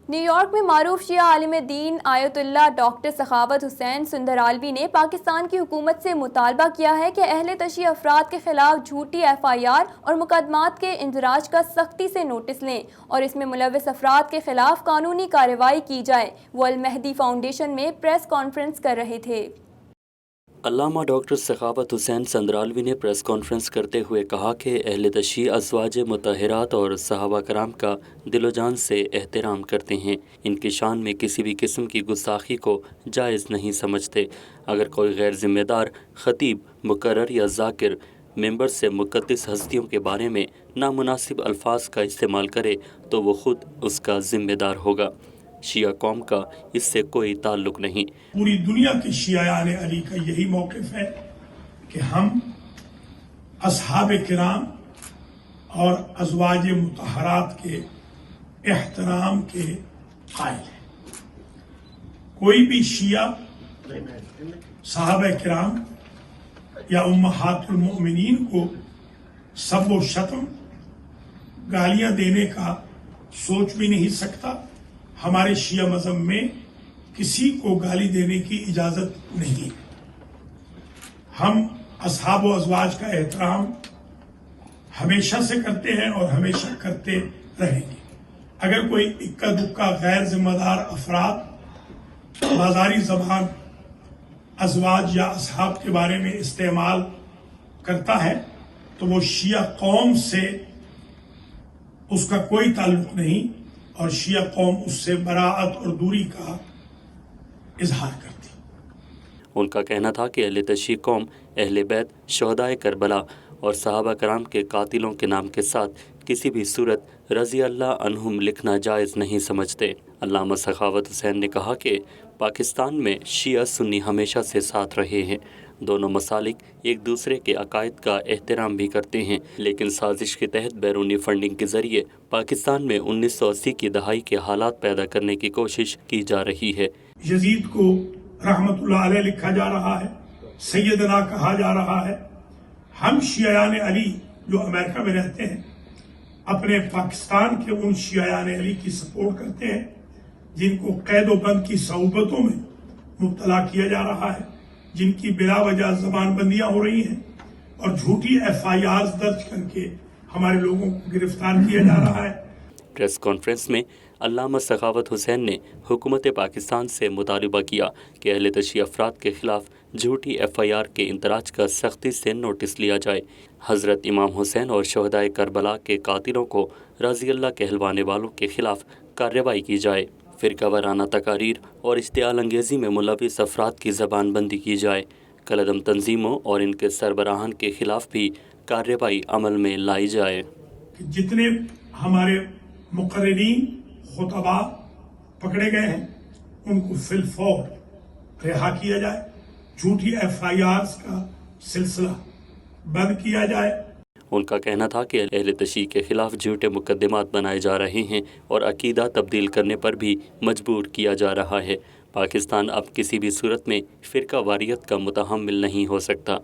New York میں معروف شیعہ عالم دین آیت اللہ ڈاکٹر سخاوت حسین سندرالوی نے پاکستان کی حکومت سے مطالبہ کیا ہے کہ اہل تشیع افراد کے خلاف جھوٹی ایف آئی آر اور مقدمات کے اندراج کا سختی سے نوٹس لیں اور اس میں ملوث افراد کے خلاف قانونی کارروائی کی جائے۔ وہ المہدی فاؤنڈیشن میں پریس کانفرنس کر رہے تھے۔ علامہ ڈاکٹر سخاوت حسین سندرالوی نے پریس کانفرنس کرتے ہوئے کہا کہ اہل تشیع ازواج مطہرات اور صحابہ کرام کا دل و جان سے احترام کرتے ہیں، ان کی شان میں کسی بھی قسم کی گستاخی کو جائز نہیں سمجھتے۔ اگر کوئی غیر ذمہ دار خطیب، مقرر یا ذاکر ممبر سے مقدس ہستیوں کے بارے میں نامناسب الفاظ کا استعمال کرے تو وہ خود اس کا ذمہ دار ہوگا۔ شیعہ قوم کا اس سے کوئی تعلق نہیں۔ پوری دنیا کے شیعیان علی کا یہی موقف ہے کہ ہم اصحاب کرام اور ازواج مطہرات کے احترام کے قائل ہیں۔ کوئی بھی شیعہ صحابہ کرام یا امہات المؤمنین کو سب و شتم، گالیاں دینے کا سوچ بھی نہیں سکتا۔ ہمارے شیعہ مذہب میں کسی کو گالی دینے کی اجازت نہیں۔ ہم اصحاب و ازواج کا احترام ہمیشہ سے کرتے ہیں اور ہمیشہ کرتے رہیں گے۔ اگر کوئی اکا دکا غیر ذمہ دار افراد بازاری زبان ازواج یا اصحاب کے بارے میں استعمال کرتا ہے تو وہ شیعہ قوم سے اس کا کوئی تعلق نہیں اور شیعہ قوم اس سے براعت اور دوری کا اظہار کرتی۔ ان کا کہنا تھا کہ اہل تشیع قوم اہل بیت، شہدائے کربلا اور صحابہ کرام کے قاتلوں کے نام کے ساتھ کسی بھی صورت رضی اللہ عنہم لکھنا جائز نہیں سمجھتے۔ علامہ سخاوت حسین نے کہا کہ پاکستان میں شیعہ سنی ہمیشہ سے ساتھ رہے ہیں، دونوں مسالک ایک دوسرے کے عقائد کا احترام بھی کرتے ہیں، لیکن سازش کے تحت بیرونی فنڈنگ کے ذریعے پاکستان میں 1980 کی دہائی کے حالات پیدا کرنے کی کوشش کی جا رہی ہے۔ یزید کو رحمت اللہ علیہ لکھا جا رہا ہے، سیدنا کہا جا رہا ہے۔ ہم شیعیان علی جو امریکہ میں رہتے ہیں اپنے پاکستان کے ان شیعیان علی کی سپورٹ کرتے ہیں جن کو قید و بند کی صعوبتوں میں مبتلا کیا جا رہا ہے، جن کی بلا وجہ زبان بندیاں ہو رہی ہیں اور جھوٹی ایف آئی آرز درج کر کے ہمارے لوگوں کو گرفتار کیا جا رہا ہے۔ پریس کانفرنس میں علامہ سخاوت حسین نے حکومت پاکستان سے مطالبہ کیا کہ اہل تشیع افراد کے خلاف جھوٹی ایف آئی آر کے اندراج کا سختی سے نوٹس لیا جائے، حضرت امام حسین اور شہدائے کربلا کے قاتلوں کو رضی اللہ کہلوانے والوں کے خلاف کارروائی کی جائے، فرقہ وارانہ تقاریر اور اشتعال انگیزی میں ملوث افراد کی زبان بندی کی جائے، کالعدم تنظیموں اور ان کے سربراہان کے خلاف بھی کارروائی عمل میں لائی جائے۔ جتنے ہمارے مقررین خطباء پکڑے گئے ہیں ان کو فی الفور رہا کیا جائے، جھوٹی ایف آئی آرز کا سلسلہ بند کیا جائے۔ ان کا کہنا تھا کہ اہل تشیع کے خلاف جھوٹے مقدمات بنائے جا رہے ہیں اور عقیدہ تبدیل کرنے پر بھی مجبور کیا جا رہا ہے۔ پاکستان اب کسی بھی صورت میں فرقہ واریت کا متحمل نہیں ہو سکتا۔